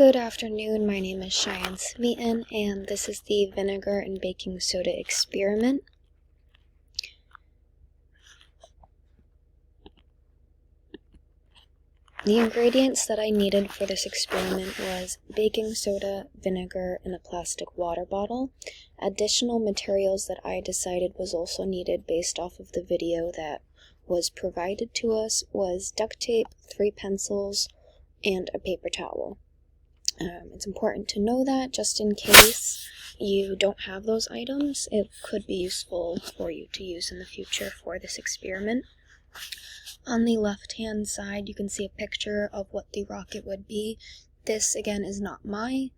Good afternoon, my name is Cheyenne Smeaton, and this is the vinegar and baking soda experiment. The ingredients that I needed for this experiment was baking soda, vinegar, and a plastic water bottle. Additional materials that I decided was also needed based off of the video that was provided to us was duct tape, 3 pencils, and a paper towel. It's important to know that just in case you don't have those items, it could be useful for you to use in the future for this experiment. On the left-hand side, you can see a picture of what the rocket would be. This, again, is not my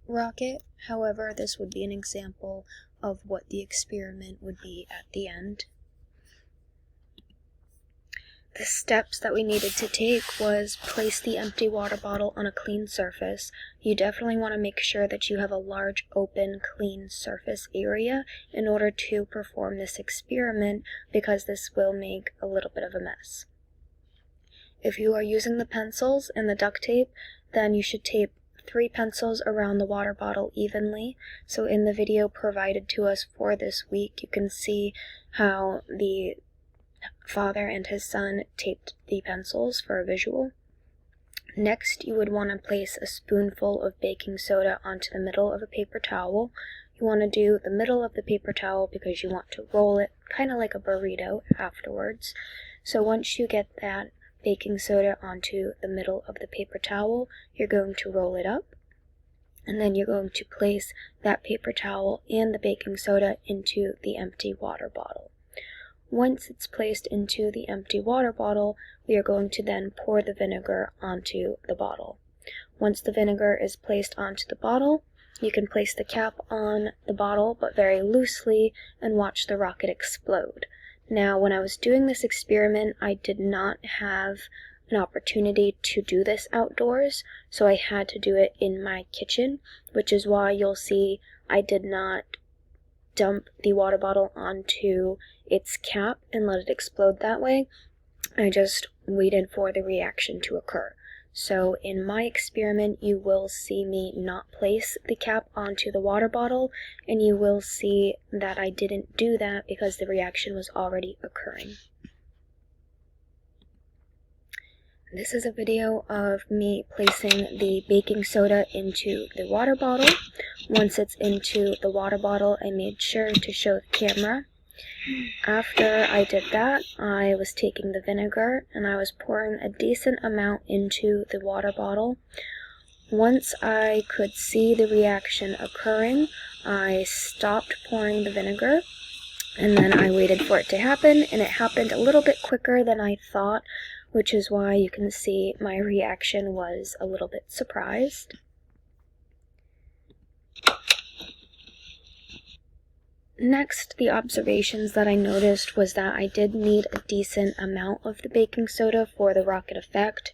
rocket. However, this would be an example of what the experiment would be at the end. The steps that we needed to take was place the empty water bottle on a clean surface. You definitely want to make sure that you have a large, open, clean surface area in order to perform this experiment, because this will make a little bit of a mess. If you are using the pencils and the duct tape, then you should tape 3 pencils around the water bottle evenly. So in the video provided to us for this week, you can see how the father and his son taped the pencils for a visual. Next, you would want to place a spoonful of baking soda onto the middle of a paper towel. You want to do the middle of the paper towel because you want to roll it kind of like a burrito afterwards. So once you get that baking soda onto the middle of the paper towel, you're going to roll it up, and then you're going to place that paper towel and the baking soda into the empty water bottle. Once it's placed into the empty water bottle, we are going to then pour the vinegar onto the bottle. Once the vinegar is placed onto the bottle, you can place the cap on the bottle, but very loosely, and watch the rocket explode. Now, when I was doing this experiment, I did not have an opportunity to do this outdoors, so I had to do it in my kitchen, which is why you'll see I did not dump the water bottle onto its cap and let it explode that way. I just waited for the reaction to occur. So in my experiment, you will see me not place the cap onto the water bottle, and you will see that I didn't do that because the reaction was already occurring. This is a video of me placing the baking soda into the water bottle. Once it's into the water bottle, I made sure to show the camera. After I did that, I was taking the vinegar and I was pouring a decent amount into the water bottle. Once I could see the reaction occurring, I stopped pouring the vinegar, and then I waited for it to happen, and it happened a little bit quicker than I thought, which is why you can see my reaction was a little bit surprised. Next, the observations that I noticed was that I did need a decent amount of the baking soda for the rocket effect.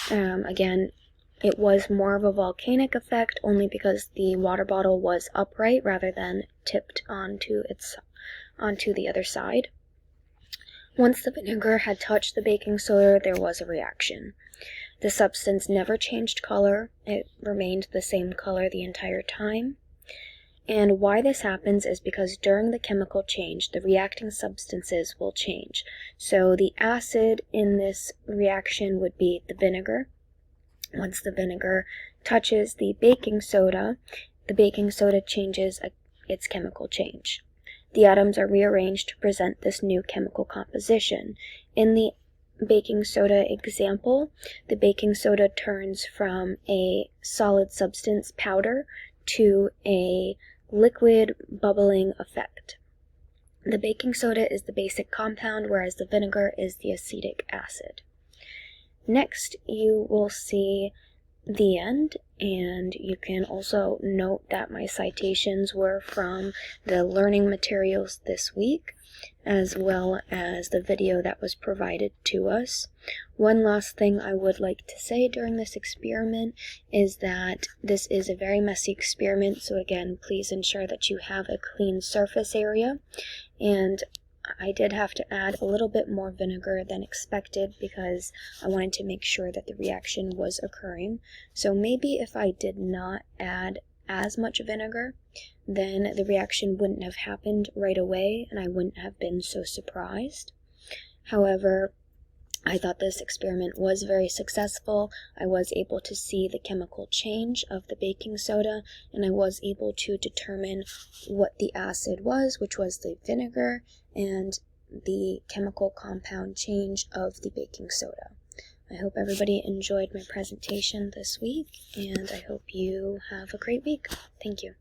Again, it was more of a volcanic effect only because the water bottle was upright rather than tipped onto the other side. Once the vinegar had touched the baking soda, there was a reaction. The substance never changed color. It remained the same color the entire time. And why this happens is because during the chemical change, the reacting substances will change. So the acid in this reaction would be the vinegar. Once the vinegar touches the baking soda changes its chemical change. The atoms are rearranged to present this new chemical composition. In the baking soda example, the baking soda turns from a solid substance powder to a liquid bubbling effect. The baking soda is the basic compound, whereas the vinegar is the acetic acid. Next, you will see the end, and you can also note that my citations were from the learning materials this week, as well as the video that was provided to us. One last thing I would like to say during this experiment is that this is a very messy experiment, so again, please ensure that you have a clean surface area. And I did have to add a little bit more vinegar than expected because I wanted to make sure that the reaction was occurring. So maybe if I did not add as much vinegar, then the reaction wouldn't have happened right away and I wouldn't have been so surprised. However, I thought this experiment was very successful. I was able to see the chemical change of the baking soda, and I was able to determine what the acid was, which was the vinegar, and the chemical compound change of the baking soda. I hope everybody enjoyed my presentation this week, and I hope you have a great week. Thank you.